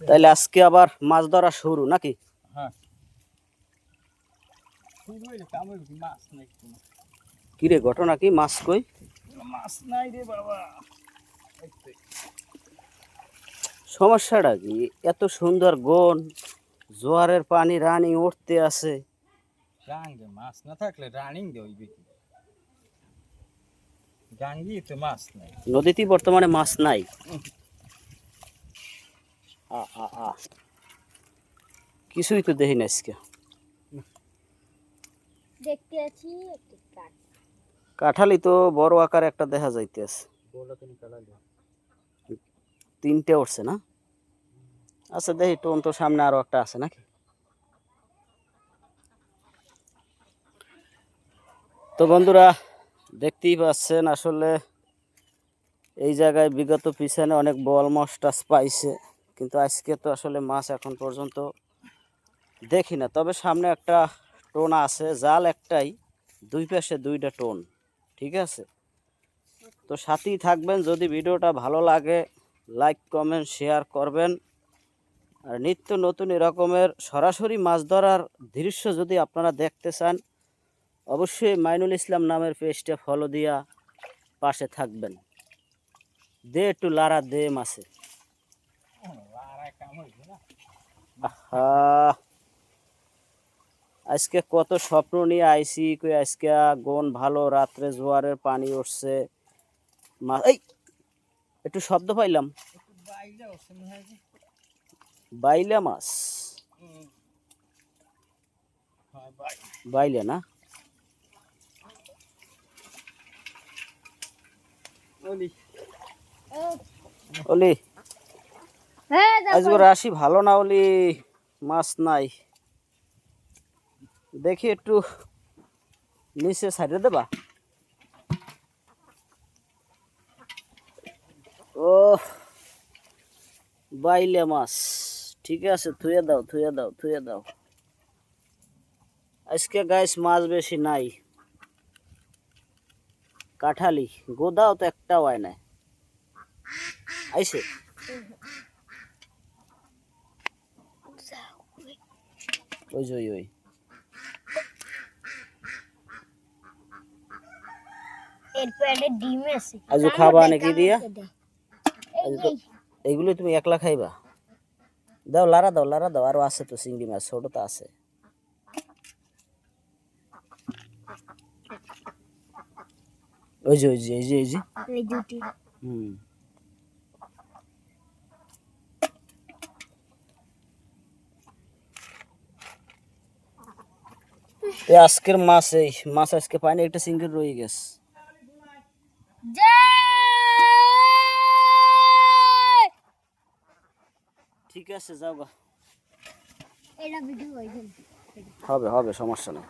তাহলে আজকে আবার মাছ ধরা শুরু নাকি? হ্যাঁ কি রে ঘটনা কি? মাছ কই? মাছ নাই রে বাবা। সমস্যাটা কি? এত সুন্দর গন, জোয়ারের পানি রানি উঠতে আছে, গাঙ্গে মাছ না থাকলে রানিং দে হইবে কি? গাঙ্গি তো মাছ নাই, নদীতে বর্তমানে মাছ নাই। কিছুই তো দেখি না আজকে। দেখতে আছি একটি কাঁঠালি তো বড় আকার একটা দেখা যাইতেছে, তিনটে উঠছে না? আচ্ছা দেখি, টোন তো সামনে আরো একটা আছে নাকি? তো বন্ধুরা দেখতেই পাচ্ছেন, আসলে এই জায়গায় বিগত পিছনে অনেক বল মাছ টাছ পাইছে, কিন্তু আজকে তো আসলে মাছ এখন পর্যন্ত দেখি না। তবে সামনে একটা টোন আছে, জাল একটাই, দুই পাশে দুইটা টোন। ঠিক আছে, তো সাথেই থাকবেন। যদি ভিডিওটা ভালো লাগে লাইক কমেন্ট শেয়ার করবেন। আর নিত্য নতুন এরকমের সরাসরি মাছ ধরার দৃশ্য যদি আপনারা দেখতে চান, অবশ্যই মাইনুল ইসলাম নামের পেজটা ফলো দিয়া পাশে থাকবেন। দে একটু লারা দে মাছে। আহা, আজকে কত স্বপ্ন নিয়ে আইসি, কই আজকে গন ভালো, রাত্রে জোয়ারের পানি উঠছে, এই একটু শব্দ পাইলাম, বাইলা মাছ, বাইলে না? ওলি আজকে রাশি ভালো না, ওলি মাছ নাই। দেখি একটু নিচে সাইডে দেবা। ও বাইলে মাছ, ঠিক আছে, থুয়ে দাও থুয়ে দাও থুয়ে দাও। আজকে গাইস মাছ বেশি নাই। কাঠালি গোদাও তো একটাও হয় না, আইছে ওই যে ওই এর পেটে ডিম আছে। আজ খাবা নাকি দিয়া? এইগুলো তুমি একলা খাইবা? দাও লারা দাও লারা দাও, আরো আছে তো চিংড়ি মাছ, ছোট তো আছে। ওই যে ওই যে এই যে এই যে এই দুটি। আজকের মাছ, এই মাছ আজকে পাইনি, একটা চিংড়ি রয়ে গেছে। ঠিক আছে যাও গা, এটা ভিডিও হবে হবে সমস্যা নেই।